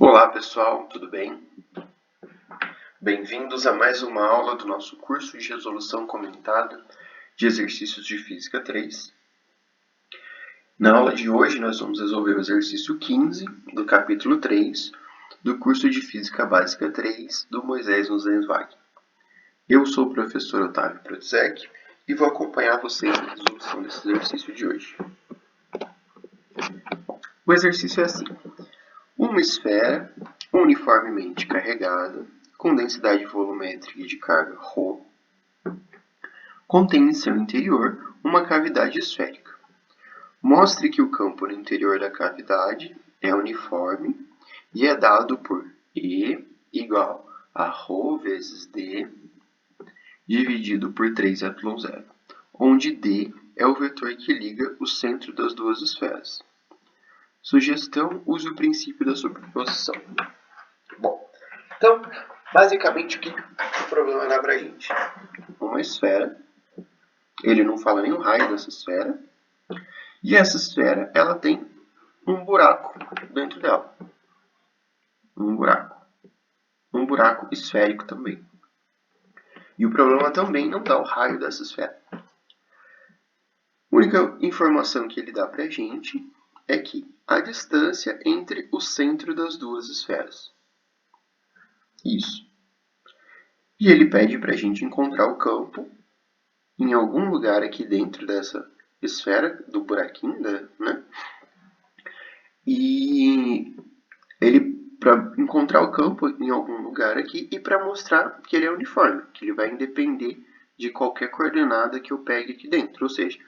Olá pessoal, tudo bem? Bem-vindos a mais uma aula do nosso curso de resolução comentada de exercícios de Física 3. Na aula de hoje nós vamos resolver o exercício 15 do capítulo 3 do curso de Física Básica 3 do Moisés Nussenswag. Eu sou o professor Otávio Protzek e vou acompanhar vocês na resolução desse exercício de hoje. O exercício é assim: uma esfera uniformemente carregada, com densidade volumétrica de carga ρ, contém em seu interior uma cavidade esférica. Mostre que o campo no interior da cavidade é uniforme e é dado por E igual a ρ vezes D dividido por 3ε0, onde D é o vetor que liga o centro das duas esferas. Sugestão: use o princípio da superposição. Bom, então, basicamente, o que o problema dá pra gente? Uma esfera, ele não fala nem o raio dessa esfera, e essa esfera, ela tem um buraco dentro dela. Um buraco esférico também. E o problema também não dá o raio dessa esfera. A única informação que ele dá pra gente é que a distância entre o centro das duas esferas. Isso. E ele pede pra gente encontrar o campo em algum lugar aqui dentro dessa esfera, do buraquinho, né? E ele, para encontrar o campo em algum lugar aqui e para mostrar que ele é uniforme, que ele vai independer de qualquer coordenada que eu pegue aqui dentro. Ou seja,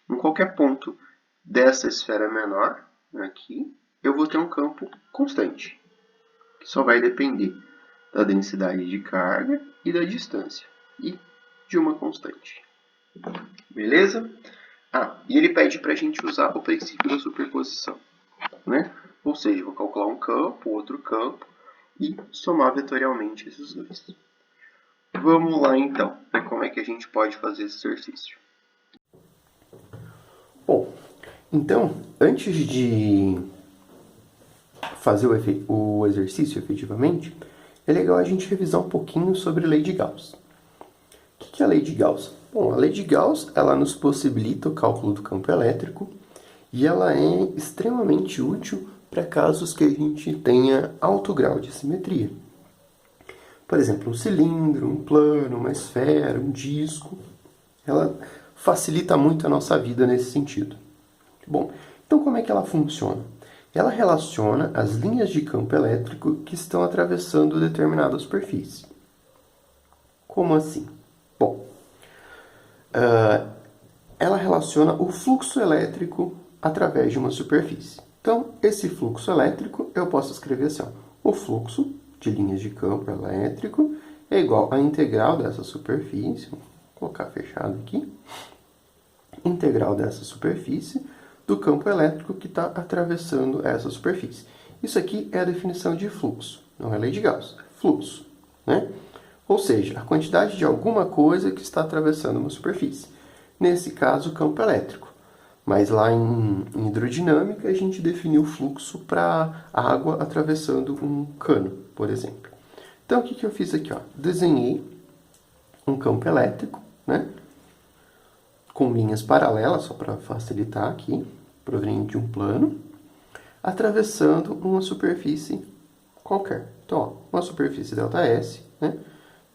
em qualquer ponto dessa esfera menor, aqui, eu vou ter um campo constante, que só vai depender da densidade de carga e da distância, e de uma constante. Beleza? E ele pede para a gente usar o princípio da superposição, né? Ou seja, eu vou calcular um campo, outro campo, e somar vetorialmente esses dois. Vamos lá então, ver como é que a gente pode fazer esse exercício. Bom, então, antes de fazer o exercício efetivamente, é legal a gente revisar um pouquinho sobre a lei de Gauss. O que é a lei de Gauss? Bom, a lei de Gauss, ela nos possibilita o cálculo do campo elétrico e ela é extremamente útil para casos que a gente tenha alto grau de simetria. Por exemplo, um cilindro, um plano, uma esfera, um disco. Ela facilita muito a nossa vida nesse sentido. Bom, então como é que ela funciona? Ela relaciona as linhas de campo elétrico que estão atravessando determinada superfície. Como assim? Bom, ela relaciona o fluxo elétrico através de uma superfície. Então, esse fluxo elétrico eu posso escrever assim: o fluxo de linhas de campo elétrico é igual à integral dessa superfície, vou colocar fechado aqui, integral dessa superfície do campo elétrico que está atravessando essa superfície. Isso aqui é a definição de fluxo, não é lei de Gauss, é fluxo, né? Ou seja, a quantidade de alguma coisa que está atravessando uma superfície. Nesse caso, o campo elétrico. Mas lá em hidrodinâmica, a gente definiu o fluxo para água atravessando um cano, por exemplo. Então, o que eu fiz aqui? Desenhei um campo elétrico, né? Com linhas paralelas, só para facilitar aqui, proveniente de um plano, atravessando uma superfície qualquer. Então, uma superfície ΔS, né?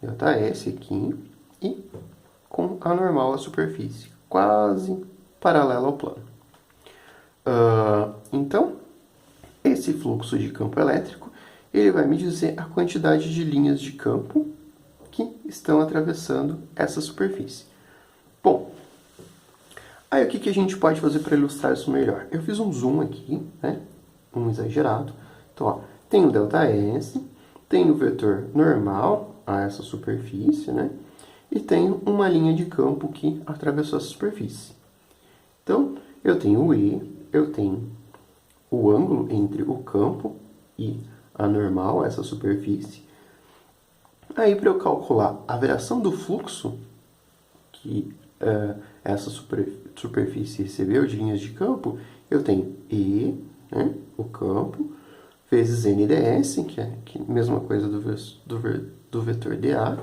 ΔS aqui, e com a normal a superfície, quase paralela ao plano. Então, esse fluxo de campo elétrico, ele vai me dizer a quantidade de linhas de campo que estão atravessando essa superfície. Bom, aí o que a gente pode fazer para ilustrar isso melhor? Eu fiz um zoom aqui, né? Um exagerado. Então, tem o ΔS, tem o vetor normal a essa superfície, né? E tem uma linha de campo que atravessou essa superfície. Então, eu tenho o E, eu tenho o ângulo entre o campo e a normal, essa superfície. Aí, para eu calcular a variação do fluxo que essa superfície recebeu de linhas de campo, eu tenho E, né, o campo, vezes NDS, que é a mesma coisa do vetor dA.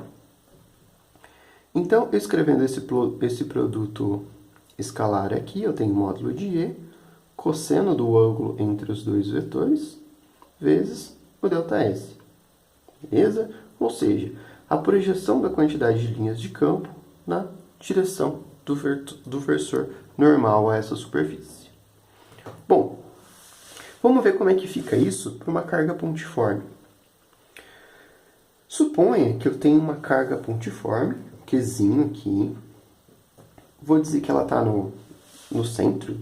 Então, escrevendo esse produto escalar aqui, eu tenho módulo de E, cosseno do ângulo entre os dois vetores, vezes o ΔS. Beleza? Ou seja, a projeção da quantidade de linhas de campo na direção do versor normal a essa superfície. Bom, vamos ver como é que fica isso para uma carga pontiforme. Suponha que eu tenho uma carga pontiforme, Qzinho aqui. Vou dizer que ela está no centro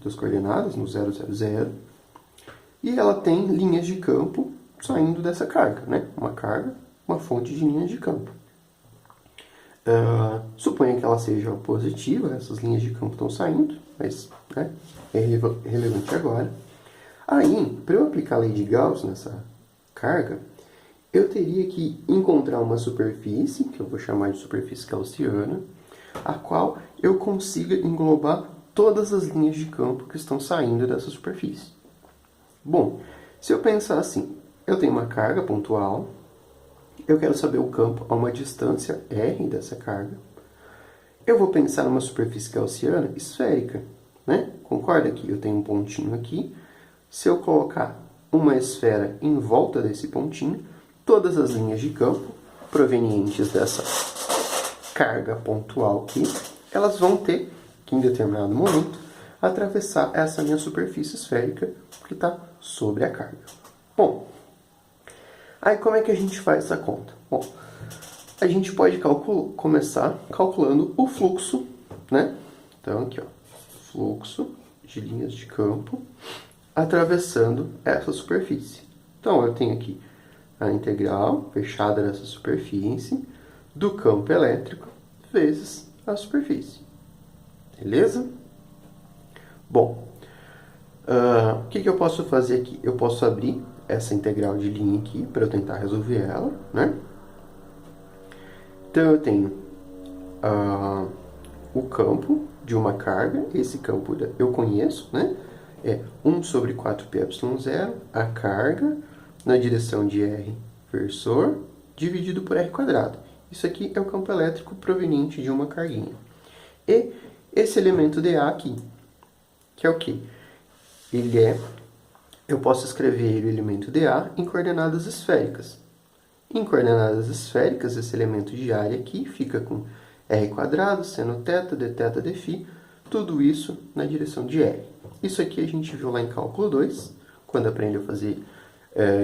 das coordenadas, no 0, 0, 0. E ela tem linhas de campo saindo dessa carga, né? Uma fonte de linhas de campo. Suponha que ela seja positiva, essas linhas de campo estão saindo, mas né, é relevante agora. Aí, para eu aplicar a lei de Gauss nessa carga, eu teria que encontrar uma superfície, que eu vou chamar de superfície gaussiana, a qual eu consiga englobar todas as linhas de campo que estão saindo dessa superfície. Bom, se eu pensar assim, eu tenho uma carga pontual, eu quero saber o campo a uma distância r dessa carga, eu vou pensar numa superfície gaussiana esférica, né? Concorda que eu tenho um pontinho aqui, se eu colocar uma esfera em volta desse pontinho, todas as linhas de campo provenientes dessa carga pontual aqui, elas vão ter que, em determinado momento, atravessar essa minha superfície esférica que está sobre a carga. Bom, aí como é que a gente faz essa conta? Bom, a gente pode começar calculando o fluxo, né? Então, aqui, ó, fluxo de linhas de campo atravessando essa superfície. Então, eu tenho aqui a integral fechada dessa superfície do campo elétrico vezes a superfície. Beleza? Bom, o que eu posso fazer aqui? Eu posso abrir essa integral de linha aqui para eu tentar resolver ela, né? Então, eu tenho o campo de uma carga, esse campo eu conheço, né? É 1 sobre 4πε0, a carga na direção de R versor, dividido por R quadrado. Isso aqui é o campo elétrico proveniente de uma carguinha. E esse elemento dA aqui, que é o quê? Eu posso escrever o elemento dA em coordenadas esféricas. Em coordenadas esféricas, esse elemento de área aqui fica com R quadrado, seno θ, dθ, dφ, tudo isso na direção de R. Isso aqui a gente viu lá em cálculo 2, quando aprendeu a fazer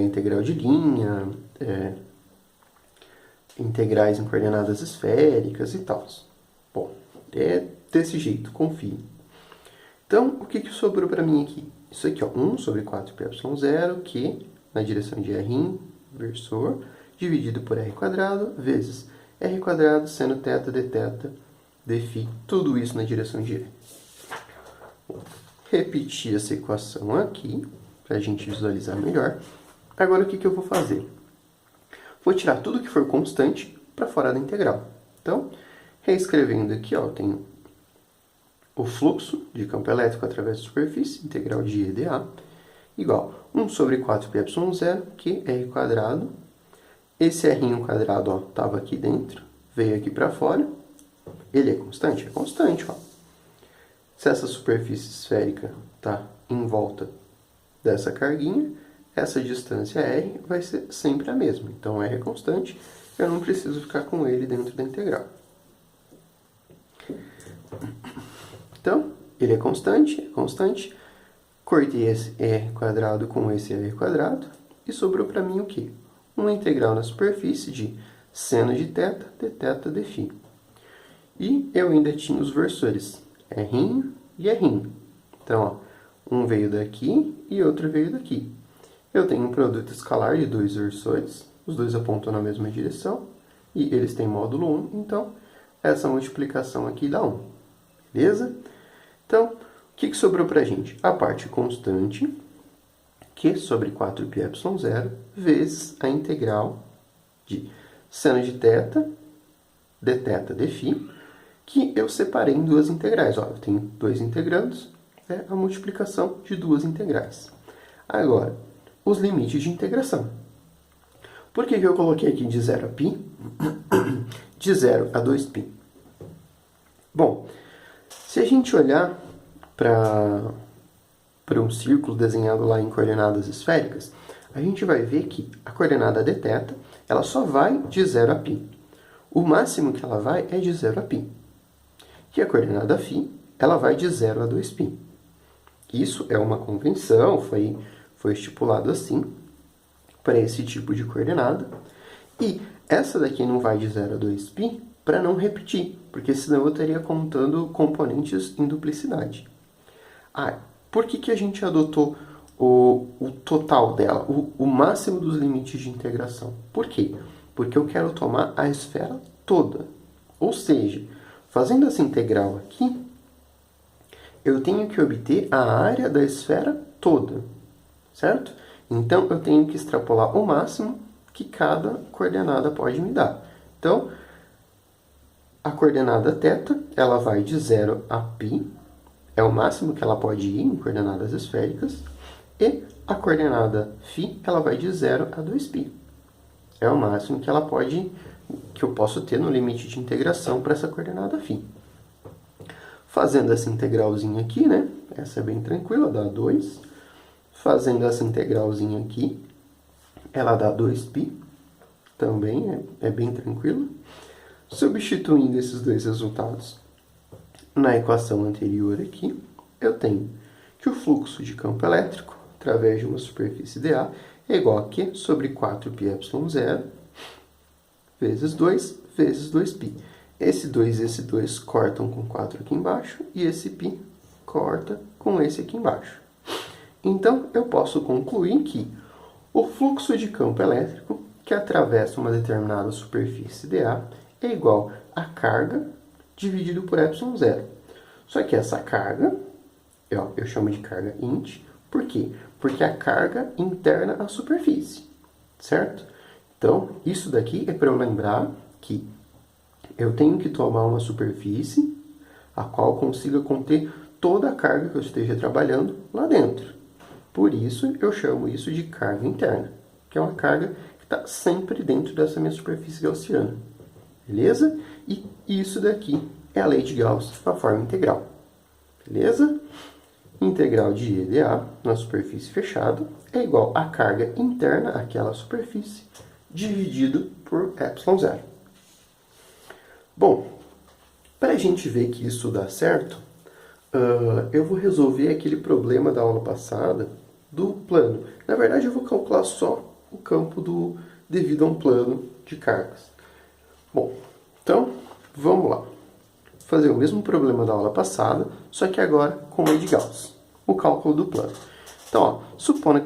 integral de linha, integrais em coordenadas esféricas e tal. Bom, é desse jeito, confie. Então, o que sobrou para mim aqui? Isso aqui, ó, 1 sobre 4πε0, que na direção de R versor, dividido por R quadrado, vezes R quadrado, seno θ, dθ, dφ, tudo isso na direção de R. Vou repetir essa equação aqui, para a gente visualizar melhor. Agora, o que eu vou fazer? Vou tirar tudo que for constante para fora da integral. Então, reescrevendo aqui, ó, eu tenho o fluxo de campo elétrico através da superfície, integral de E dA, igual 1 sobre 4πε0, que é R quadrado. Esse R quadrado, ó, estava aqui dentro, veio aqui para fora. Ele é constante? É constante, ó. Se essa superfície esférica está em volta dessa carguinha, essa distância R vai ser sempre a mesma. Então, R é constante, eu não preciso ficar com ele dentro da integral. Então, ele é constante, cortei esse R quadrado com esse R quadrado, e sobrou para mim o quê? Uma integral na superfície de seno de θ, dθ, dφ. E eu ainda tinha os versores, R e R. Então, ó, um veio daqui e outro veio daqui. Eu tenho um produto escalar de dois versores, os dois apontam na mesma direção, e eles têm módulo 1, então essa multiplicação aqui dá 1. Beleza? Então, o que sobrou para a gente? A parte constante, Q sobre 4πε0, vezes a integral de seno de θ, dθ, dφ, que eu separei em duas integrais. Ó, eu tenho dois integrandos, é a multiplicação de duas integrais. Agora, os limites de integração. Por que eu coloquei aqui de 0 a π? De 0 a 2π. Bom, se a gente olhar para um círculo desenhado lá em coordenadas esféricas, a gente vai ver que a coordenada dθ, ela só vai de 0 a π. O máximo que ela vai é de 0 a π. E a coordenada φ, ela vai de 0 a 2π. Isso é uma convenção, foi estipulado assim para esse tipo de coordenada. E essa daqui não vai de 0 a 2π para não repetir, porque senão eu estaria contando componentes em duplicidade. Por que a gente adotou o total dela, o máximo dos limites de integração? Por quê? Porque eu quero tomar a esfera toda. Ou seja, fazendo essa integral aqui, eu tenho que obter a área da esfera toda, certo? Então, eu tenho que extrapolar o máximo que cada coordenada pode me dar. Então, a coordenada θ, ela vai de 0 a π, é o máximo que ela pode ir em coordenadas esféricas, e a coordenada φ, ela vai de 0 a 2π. É o máximo que ela pode, que eu posso ter no limite de integração para essa coordenada φ. Fazendo essa integralzinha aqui, né? Essa é bem tranquila, dá 2. Fazendo essa integralzinha aqui, ela dá 2π. Também é bem tranquilo. Substituindo esses dois resultados na equação anterior aqui, eu tenho que o fluxo de campo elétrico através de uma superfície dA é igual a Q sobre 4πε0 vezes 2 vezes 2π. Esse 2 e esse 2 cortam com 4 aqui embaixo, e esse π corta com esse aqui embaixo. Então, eu posso concluir que o fluxo de campo elétrico que atravessa uma determinada superfície dA é igual a carga dividido por ε0. Só que essa carga, eu chamo de carga int, por quê? Porque é a carga interna à superfície, certo? Então, isso daqui é para eu lembrar que eu tenho que tomar uma superfície a qual consiga conter toda a carga que eu esteja trabalhando lá dentro. Por isso, eu chamo isso de carga interna, que é uma carga que está sempre dentro dessa minha superfície gaussiana. Beleza? E isso daqui é a lei de Gauss na forma integral. Beleza? Integral de E dA na superfície fechada é igual à carga interna àquela superfície dividido por ε0. Bom, para a gente ver que isso dá certo, eu vou resolver aquele problema da aula passada do plano. Na verdade, eu vou calcular só o campo devido a um plano de cargas. Bom, então, vamos lá. Fazer o mesmo problema da aula passada, só que agora com lei de Gauss, o cálculo do plano. Então, suponha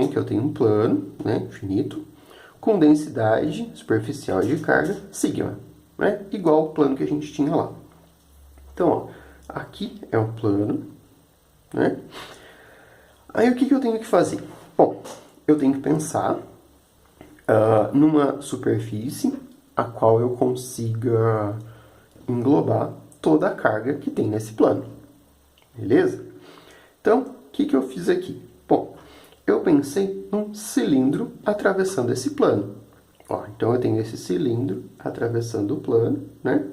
que eu tenho um plano, né, finito, com densidade superficial de carga sigma, né, igual ao plano que a gente tinha lá. Então, aqui é um plano, né? Aí o que eu tenho que fazer? Bom, eu tenho que pensar numa superfície a qual eu consiga englobar toda a carga que tem nesse plano. Beleza? Então, o que eu fiz aqui? Bom, eu pensei num cilindro atravessando esse plano. Então, eu tenho esse cilindro atravessando o plano, né?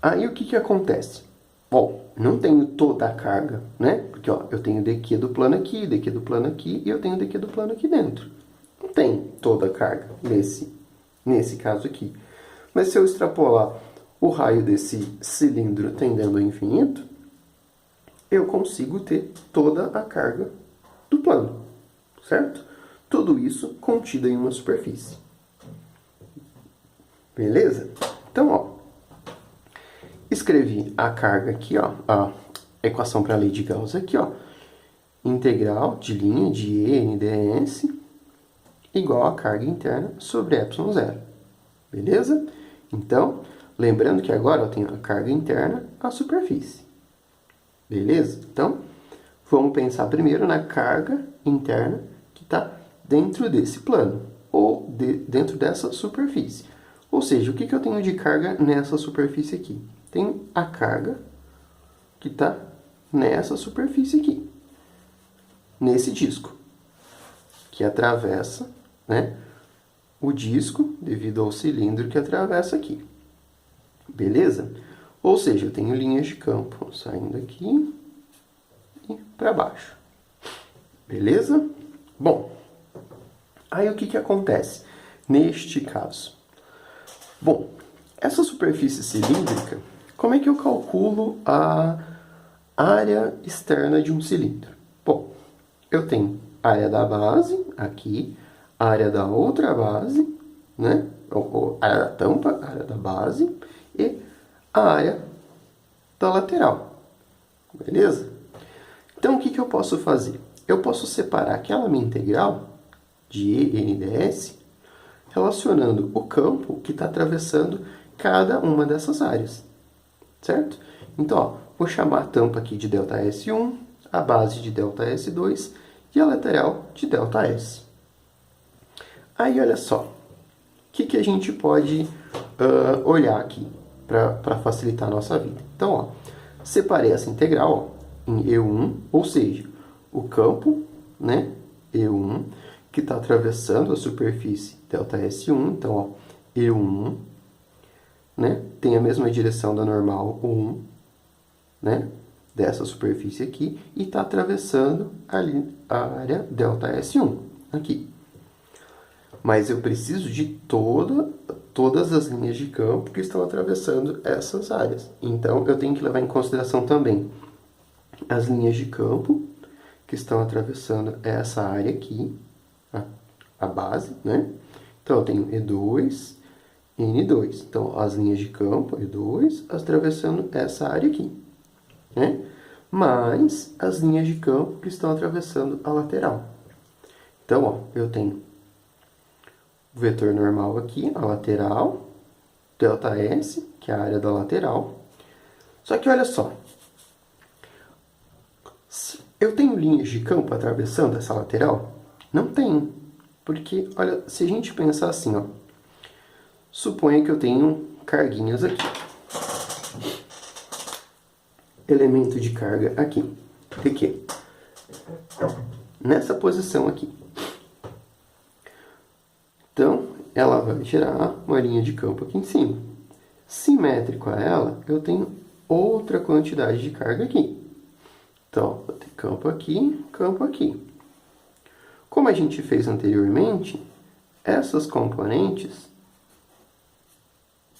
Aí, o que acontece? Bom, não tenho toda a carga, né? Porque, eu tenho dq do plano aqui, dq do plano aqui, e eu tenho dq do plano aqui dentro. Não tem toda a carga nesse caso aqui. Mas se eu extrapolar o raio desse cilindro tendendo ao infinito, eu consigo ter toda a carga do plano, certo? Tudo isso contido em uma superfície. Beleza? Então, escrevi a carga aqui, a equação para a lei de Gauss aqui, integral de linha de E n ds igual a carga interna sobre ε0. Beleza? Então, lembrando que agora eu tenho a carga interna à superfície. Beleza? Então, vamos pensar primeiro na carga interna que está dentro desse plano, ou dentro dessa superfície. Ou seja, o que eu tenho de carga nessa superfície aqui? Tenho a carga que está nessa superfície aqui, nesse disco, que atravessa, né, o disco devido ao cilindro que atravessa aqui. Beleza? Ou seja, eu tenho linhas de campo saindo aqui e para baixo. Beleza? Bom, aí o que acontece neste caso? Bom, essa superfície cilíndrica, como é que eu calculo a área externa de um cilindro? Bom, eu tenho a área da base aqui, a área da outra base, né? A área da tampa, a área da base e a área da lateral. Beleza? Então, o que eu posso fazer? Eu posso separar aquela minha integral de E n ds relacionando o campo que está atravessando cada uma dessas áreas. Certo? Então, ó, vou chamar a tampa aqui de ΔS1, a base de ΔS2 e a lateral de ΔS. Aí, olha só, o que a gente pode olhar aqui para facilitar a nossa vida? Então, ó, separei essa integral em E1, ou seja, o campo, né, E1, que está atravessando a superfície ΔS1, então, ó, E1, né, tem a mesma direção da normal 1, né, dessa superfície aqui, e está atravessando ali a área ΔS1, aqui. Mas eu preciso de todas as linhas de campo que estão atravessando essas áreas. Então, eu tenho que levar em consideração também as linhas de campo que estão atravessando essa área aqui, a base, né? Então, eu tenho E2, N2. Então, as linhas de campo, E2, atravessando essa área aqui, né? Mais as linhas de campo que estão atravessando a lateral. Então, ó, eu tenho o vetor normal aqui, a lateral, ΔS, que é a área da lateral. Só que olha só, eu tenho linhas de campo atravessando essa lateral? Não tenho, porque, olha, se a gente pensar assim, ó, suponha que eu tenho carguinhas aqui. Elemento de carga aqui. De quê? Nessa posição aqui. Então, ela vai gerar uma linha de campo aqui em cima. Simétrico a ela, eu tenho outra quantidade de carga aqui. Então, vou ter campo aqui, campo aqui. Como a gente fez anteriormente, essas componentes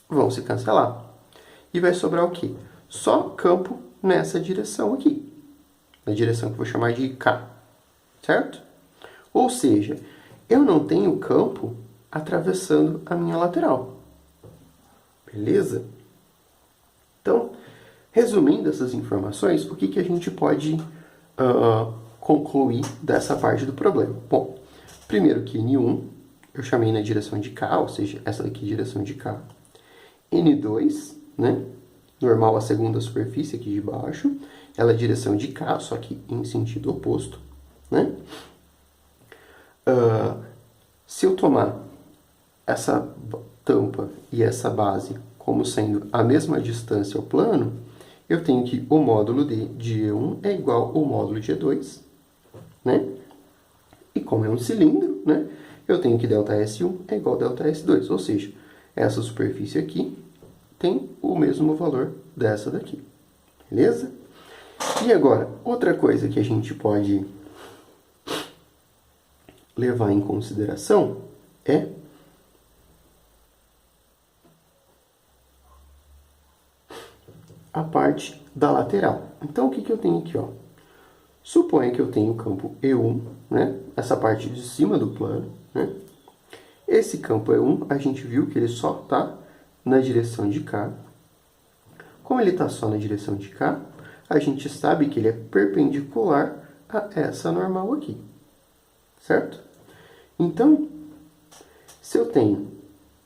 vão se cancelar. E vai sobrar o quê? Só campo nessa direção aqui. Na direção que eu vou chamar de K. Certo? Ou seja, eu não tenho campo atravessando a minha lateral. Beleza? Então, resumindo essas informações, o que a gente pode concluir dessa parte do problema? Bom, primeiro que N1 eu chamei na direção de K, ou seja, essa daqui é a direção de K. N2, né? Normal a segunda superfície aqui de baixo. Ela é a direção de K, só que em sentido oposto, né? Se eu tomar essa tampa e essa base como sendo a mesma distância ao plano, eu tenho que o módulo de E1 é igual ao módulo de E2, né? E como é um cilindro, né? Eu tenho que ΔS1 é igual a ΔS2, ou seja, essa superfície aqui tem o mesmo valor dessa daqui, beleza? E agora, outra coisa que a gente pode levar em consideração é a parte da lateral. Então, o que eu tenho aqui, ó? Suponha que eu tenho o campo E1, né? Essa parte de cima do plano, né? Esse campo E1, a gente viu que ele só está na direção de K. Como ele está só na direção de K, a gente sabe que ele é perpendicular a essa normal aqui. Certo? Então, se eu tenho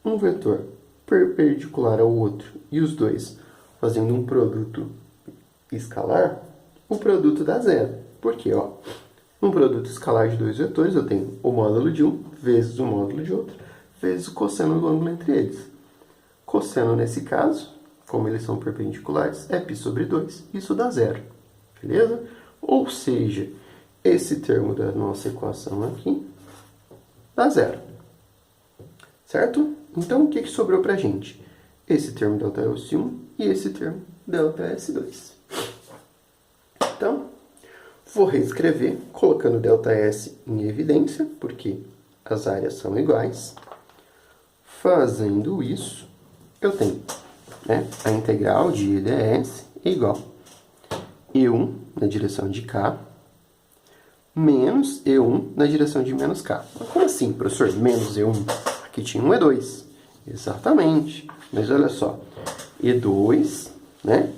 um vetor perpendicular ao outro e os dois fazendo um produto escalar, o produto dá zero. Por quê? Ó, um produto escalar de dois vetores, eu tenho o módulo de um vezes o módulo de outro, vezes o cosseno do ângulo entre eles. Cosseno, nesse caso, como eles são perpendiculares, é π sobre 2. Isso dá zero. Beleza? Ou seja, esse termo da nossa equação aqui dá zero. Certo? Então, o que sobrou para a gente? Esse termo ΔS1 e esse termo ΔS2. Então, vou reescrever colocando ΔS em evidência, porque as áreas são iguais. Fazendo isso, eu tenho, né, a integral de E ds é igual a E1 na direção de K menos E1 na direção de menos K. Mas como assim, professor? Menos E1? Aqui tinha um E2. Exatamente. Mas olha só, E2, né?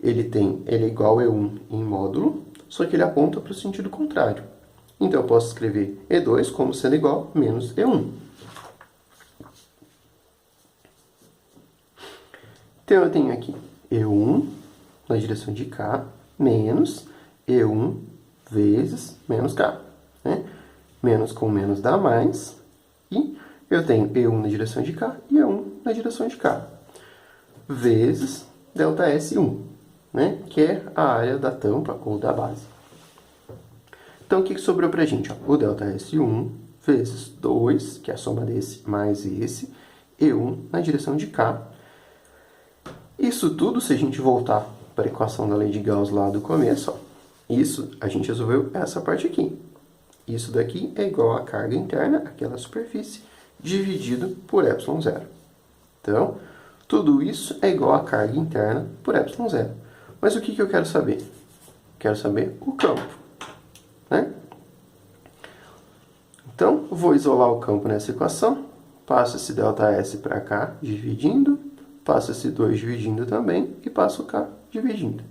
Ele é igual a E1 em módulo, só que ele aponta para o sentido contrário. Então, eu posso escrever E2 como sendo igual a menos E1. Então, eu tenho aqui E1 na direção de K menos E1 vezes menos K. Né? Menos com menos dá mais. E eu tenho E1 na direção de K e E1 na direção de K. Vezes ΔS1, né? Que é a área da tampa ou da base. Então, o que sobrou para a gente? O ΔS1 vezes 2, que é a soma desse mais esse, E1 na direção de K. Isso tudo, se a gente voltar para a equação da lei de Gauss lá do começo, ó, isso a gente resolveu essa parte aqui. Isso daqui é igual à carga interna, aquela superfície, dividido por ε0. Então, tudo isso é igual à carga interna por ε0. Mas o que eu quero saber? Quero saber o campo. Né? Então, vou isolar o campo nessa equação. Passo esse ΔS para cá, dividindo. Passo esse 2 dividindo também. E passo o K dividindo.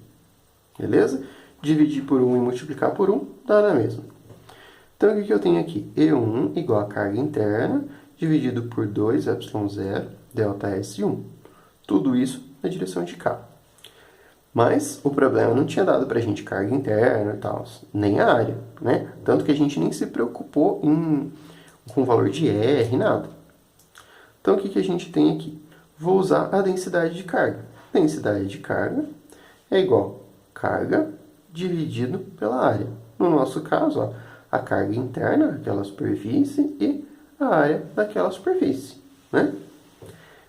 Beleza? Dividir por 1 e multiplicar por 1 dá na mesma. Então, o que eu tenho aqui? E1 igual a carga interna, dividido por 2ε0, ΔS1. Tudo isso na direção de K. Mas o problema não tinha dado para a gente carga interna e tal, nem a área, né? Tanto que a gente nem se preocupou com o valor de R, nada. Então, o que a gente tem aqui? Vou usar a densidade de carga. Densidade de carga é igual a carga dividido pela área. No nosso caso, ó, a carga interna daquela superfície e a área daquela superfície, né?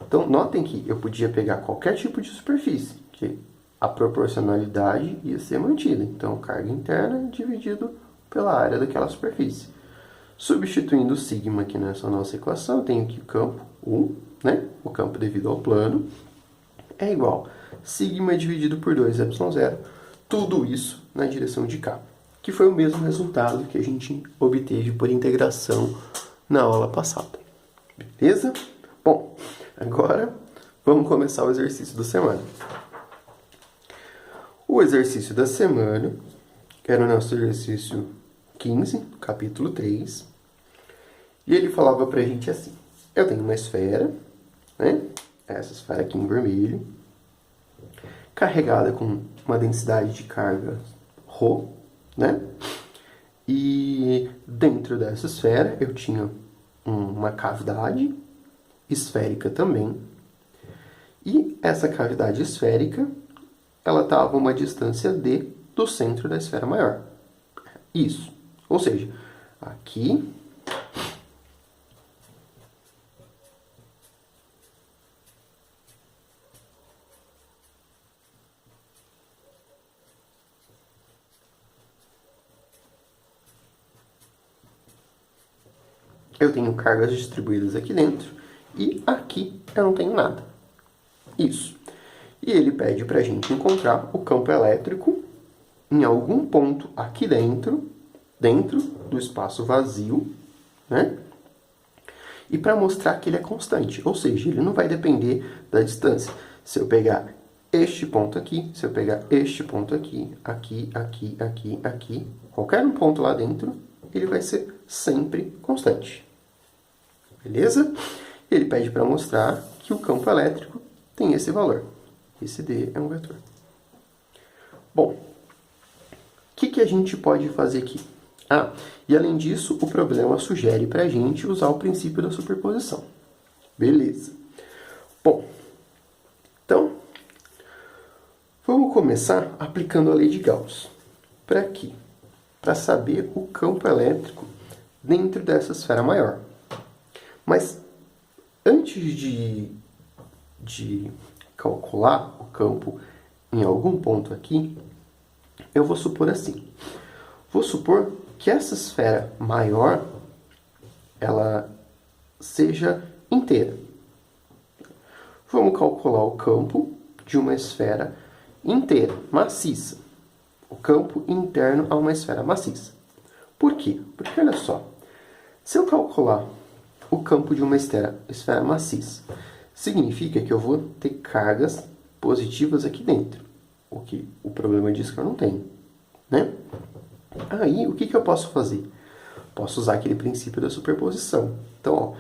Então, notem que eu podia pegar qualquer tipo de superfície, que a proporcionalidade ia ser mantida. Então, carga interna dividido pela área daquela superfície. Substituindo o sigma aqui nessa nossa equação, eu tenho aqui o campo 1, né? O campo devido ao plano, é igual a sigma dividido por 2ε0, tudo isso na direção de K, que foi o mesmo resultado que a gente obteve por integração na aula passada. Beleza? Bom, agora vamos começar o exercício da semana. O exercício da semana era o nosso exercício 15, capítulo 3. E ele falava pra gente assim: eu tenho uma esfera, né? Essa esfera aqui em vermelho, carregada com uma densidade de carga ρ, né? E dentro dessa esfera eu tinha uma cavidade esférica também. E essa cavidade esférica, ela estava a uma distância d do centro da esfera maior. Isso. Ou seja, aqui eu tenho cargas distribuídas aqui dentro e aqui eu não tenho nada. Isso. E ele pede para a gente encontrar o campo elétrico em algum ponto aqui dentro do espaço vazio, né? E para mostrar que ele é constante, ou seja, ele não vai depender da distância. Se eu pegar este ponto aqui, se eu pegar este ponto aqui, aqui, qualquer um ponto lá dentro, ele vai ser sempre constante. Beleza? Ele pede para mostrar que o campo elétrico tem esse valor. Esse D é um vetor. Bom, o que a gente pode fazer aqui? Ah, e além disso, o problema sugere para a gente usar o princípio da superposição. Beleza. Bom, então, Vamos começar aplicando a lei de Gauss. Para quê? Para saber o campo elétrico dentro dessa esfera maior. Mas antes de calcular o campo em algum ponto aqui, eu vou supor assim. Vou supor que essa esfera maior, ela seja inteira. Vamos calcular o campo de uma esfera inteira, maciça. O campo interno a uma esfera maciça. Por quê? Porque, olha só, se eu calcular o campo de uma esfera maciça, significa que eu vou ter cargas positivas aqui dentro. O que o problema diz que eu não tenho, né? Aí, o que eu posso fazer? Posso usar aquele princípio da superposição. Então, ó,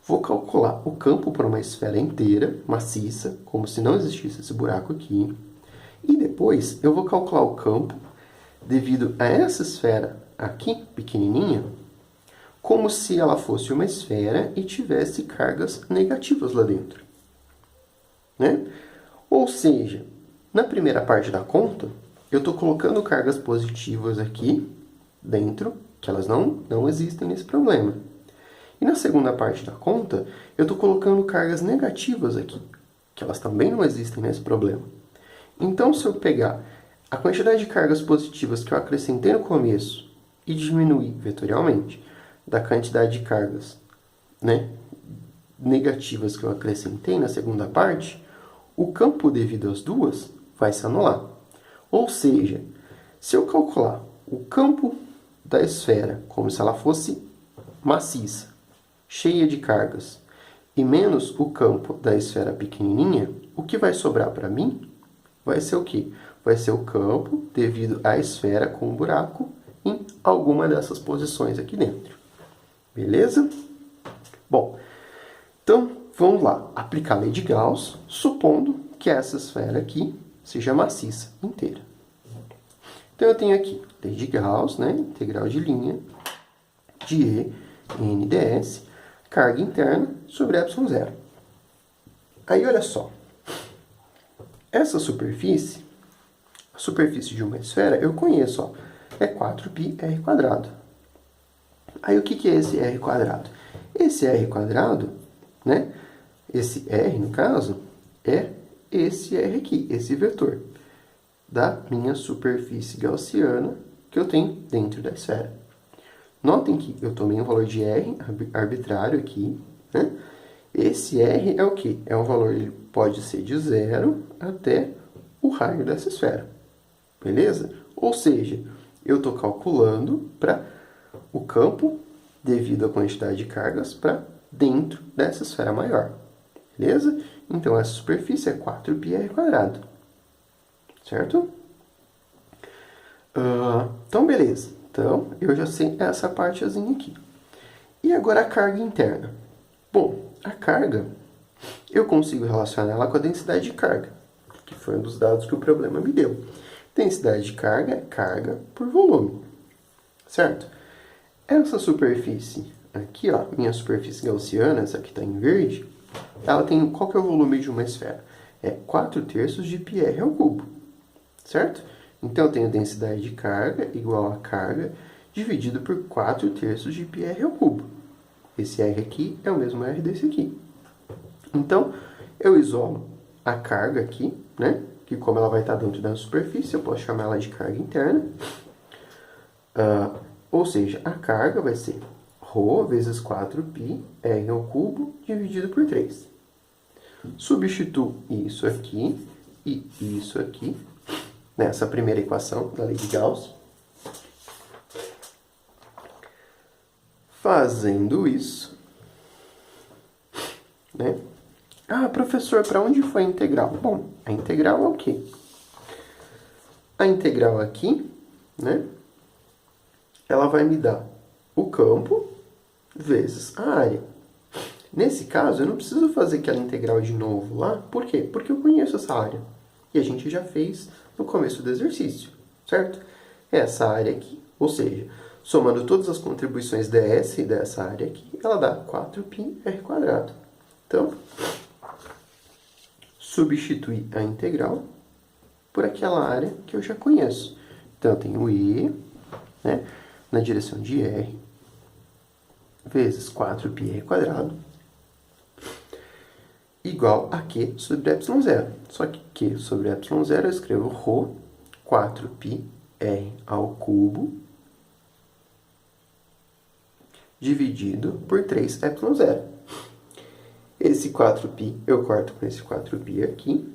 vou calcular o campo para uma esfera inteira, maciça, como se não existisse esse buraco aqui. E depois eu vou calcular o campo devido a essa esfera aqui, pequenininha, como se ela fosse uma esfera e tivesse cargas negativas lá dentro, né? Ou seja, na primeira parte da conta, eu estou colocando cargas positivas aqui dentro, que elas não existem nesse problema. E na segunda parte da conta, eu estou colocando cargas negativas aqui, que elas também não existem nesse problema. Então, se eu pegar a quantidade de cargas positivas que eu acrescentei no começo e diminuir vetorialmente da quantidade de cargas, né, negativas que eu acrescentei na segunda parte, o campo devido às duas vai se anular. Ou seja, se eu calcular o campo da esfera como se ela fosse maciça, cheia de cargas, e menos o campo da esfera pequenininha, o que vai sobrar para mim vai ser o quê? Vai ser o campo devido à esfera com um buraco em alguma dessas posições aqui dentro. Beleza? Bom, então vamos lá. Aplicar a lei de Gauss, supondo que essa esfera aqui seja maciça inteira. Então eu tenho aqui lei de Gauss, né? Integral de linha de E em ds, carga interna sobre ε0. Aí olha só. Essa superfície, a superfície de uma esfera, eu conheço, ó, é 4πr². Aí o que é esse r²? Esse r², né? Esse r, no caso, é esse r aqui, esse vetor da minha superfície gaussiana que eu tenho dentro da esfera. Notem que eu tomei um valor de r arbitrário aqui, né? Esse r é o quê? É um valor, ele pode ser de 0 até o raio dessa esfera. Beleza? Ou seja, eu estou calculando para o campo devido à quantidade de cargas para dentro dessa esfera maior. Beleza? Então, essa superfície é 4πr². Certo? Então, beleza. Então, eu já sei essa partezinha aqui. E agora a carga interna. Bom, a carga, eu consigo relacionar ela com a densidade de carga, que foi um dos dados que o problema me deu. Densidade de carga é carga por volume, certo? Essa superfície aqui, ó, minha superfície gaussiana, essa aqui está em verde, ela tem, qual que é o volume de uma esfera? É 4/3 de πr², certo? Então, eu tenho densidade de carga igual a carga dividido por 4/3 de πr². Esse R aqui é o mesmo R desse aqui. Então, eu isolo a carga aqui, né? Que como ela vai estar dentro da superfície, eu posso chamar ela de carga interna. Ou seja, a carga vai ser ρ vezes 4πr³ dividido por 3. Substituo isso aqui e isso aqui nessa primeira equação da lei de Gauss. Fazendo isso, né? Ah, professor, para onde foi a integral? Bom, a integral é o quê? A integral aqui, né? Ela vai me dar o campo vezes a área. Nesse caso, eu não preciso fazer aquela integral de novo lá. Por quê? Porque eu conheço essa área. E a gente já fez no começo do exercício, certo? Essa área aqui, ou seja, somando todas as contribuições ds dessa área aqui, ela dá 4πr². Então, substituir a integral por aquela área que eu já conheço. Então, eu tenho E, né, na direção de R, vezes 4πr² igual a Q sobre ε0. Só que Q sobre ε0 eu escrevo ρ 4πr ao cubo dividido por 3ε0. Esse 4π eu corto com esse 4π aqui.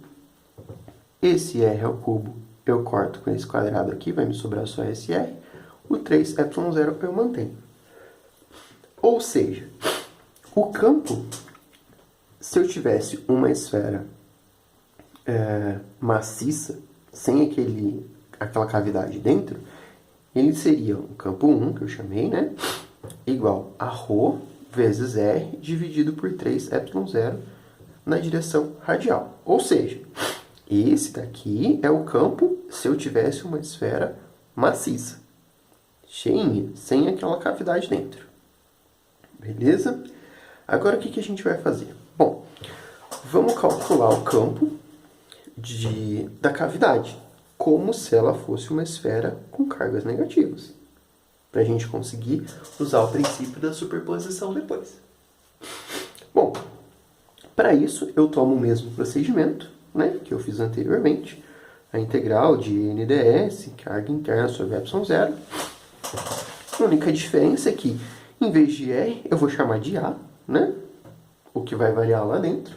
Esse r ao cubo eu corto com esse quadrado aqui, vai me sobrar só esse r. O 3ε0 eu mantenho. Ou seja, o campo, se eu tivesse uma esfera maciça, sem aquela cavidade dentro, ele seria um campo 1, que eu chamei, né? Igual a ρ vezes r dividido por 3ε0 na direção radial. Ou seja, esse daqui é o campo se eu tivesse uma esfera maciça, cheinha, sem aquela cavidade dentro. Beleza? Agora, o que a gente vai fazer? Bom, vamos calcular o campo da cavidade, como se ela fosse uma esfera com cargas negativas, para a gente conseguir usar o princípio da superposição depois. Bom, para isso, eu tomo o mesmo procedimento, né, que eu fiz anteriormente, a integral de n ds, carga interna sobre ε0. A única diferença é que, em vez de R, eu vou chamar de A, né? O que vai variar lá dentro.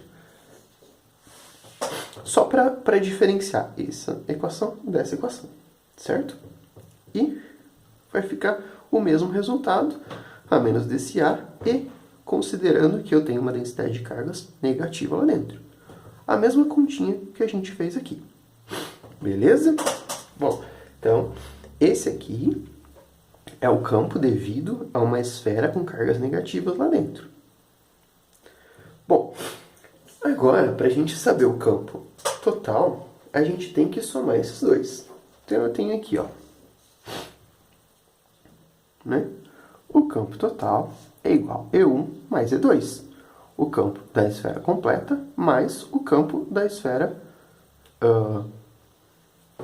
Só para diferenciar essa equação dessa equação, certo? E vai ficar o mesmo resultado, a menos desse A, e considerando que eu tenho uma densidade de cargas negativa lá dentro. A mesma continha que a gente fez aqui. Beleza? Bom, então, esse aqui é o campo devido a uma esfera com cargas negativas lá dentro. Bom, agora, para a gente saber o campo total, a gente tem que somar esses dois. Então, eu tenho aqui, ó, né? O campo total é igual a E1 mais E2. O campo da esfera completa mais o campo da esfera,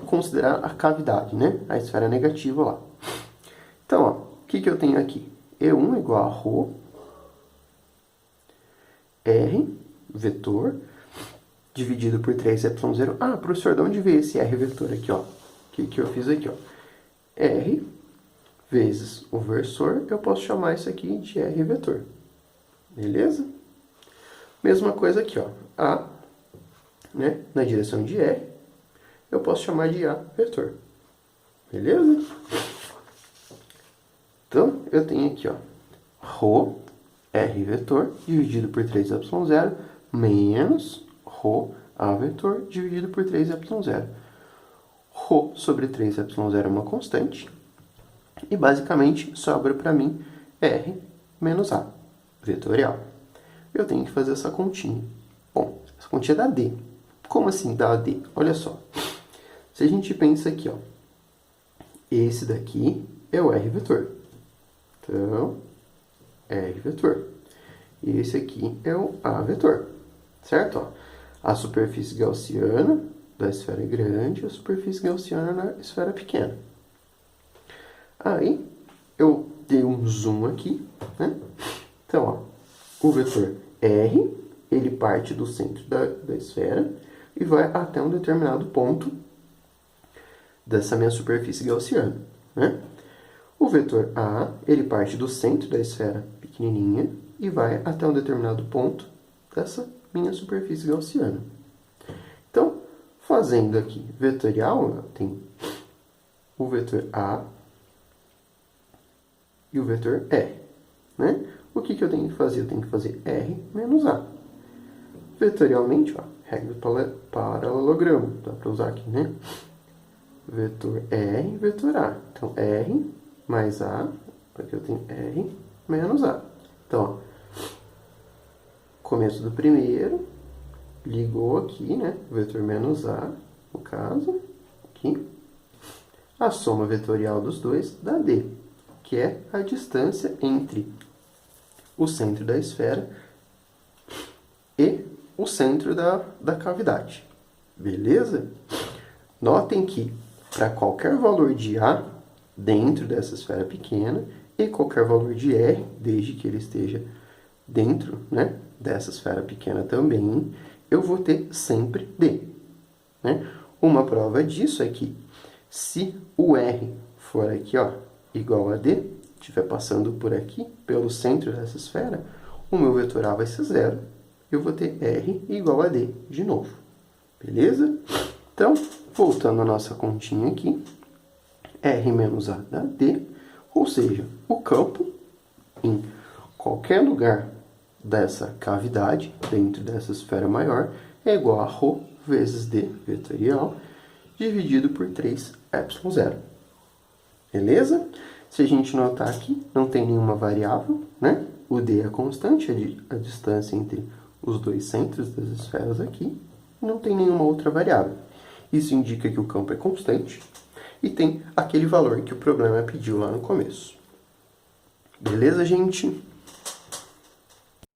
considerar a cavidade, né? A esfera negativa lá. Então, ó, o que eu tenho aqui? E1 igual a ρ, R, vetor, dividido por 3ε0. Ah, professor, de onde veio esse R vetor aqui, ó? O que eu fiz aqui, ó? R vezes o versor, eu posso chamar isso aqui de R vetor. Beleza? Mesma coisa aqui, ó. A, né, na direção de R, eu posso chamar de A vetor. Beleza? Então, eu tenho aqui, ó, ρ, R vetor, dividido por 3ε0, menos ρ, A vetor, dividido por 3ε0. ρ sobre 3ε0 é uma constante. E, basicamente, sobra para mim R menos A, vetorial. Eu tenho que fazer essa continha. Bom, essa continha dá D. Como assim dá D? Olha só. Se a gente pensa aqui, ó, esse daqui é o R vetor. Então, R vetor. E esse aqui é o A vetor. Certo? Ó, a superfície gaussiana da esfera grande e a superfície gaussiana da esfera pequena. Aí, eu dei um zoom aqui, né? Então, ó, o vetor R, ele parte do centro da esfera e vai até um determinado ponto dessa minha superfície gaussiana, né? O vetor A, ele parte do centro da esfera pequenininha e vai até um determinado ponto dessa minha superfície gaussiana. Então, fazendo aqui vetorial, eu tenho o vetor A e o vetor R, né? O que eu tenho que fazer? Eu tenho que fazer R menos A. Vetorialmente, ó, regra do paralelogramo, dá para usar aqui, né? Vetor R, vetor A. Então, R mais A, aqui eu tenho R menos A. Então, ó, começo do primeiro, ligou aqui, né? Vetor menos A, no caso, aqui. A soma vetorial dos dois dá D, que é a distância entre o centro da esfera e o centro da cavidade. Beleza? Notem que para qualquer valor de A dentro dessa esfera pequena e qualquer valor de R, desde que ele esteja dentro, né, dessa esfera pequena também, eu vou ter sempre D. Né? Uma prova disso é que se o R for aqui, ó, igual a D, estiver passando por aqui, pelo centro dessa esfera, o meu vetor A vai ser 0. Eu vou ter R igual a D de novo. Beleza? Então, voltando à nossa continha aqui, R menos A dá D, ou seja, o campo em qualquer lugar dessa cavidade, dentro dessa esfera maior, é igual a ρ vezes D vetorial, dividido por 3 ε0. Beleza? Se a gente notar aqui, não tem nenhuma variável, né? O D é constante, a distância entre os dois centros das esferas aqui, não tem nenhuma outra variável. Isso indica que o campo é constante e tem aquele valor que o problema pediu lá no começo. Beleza, gente?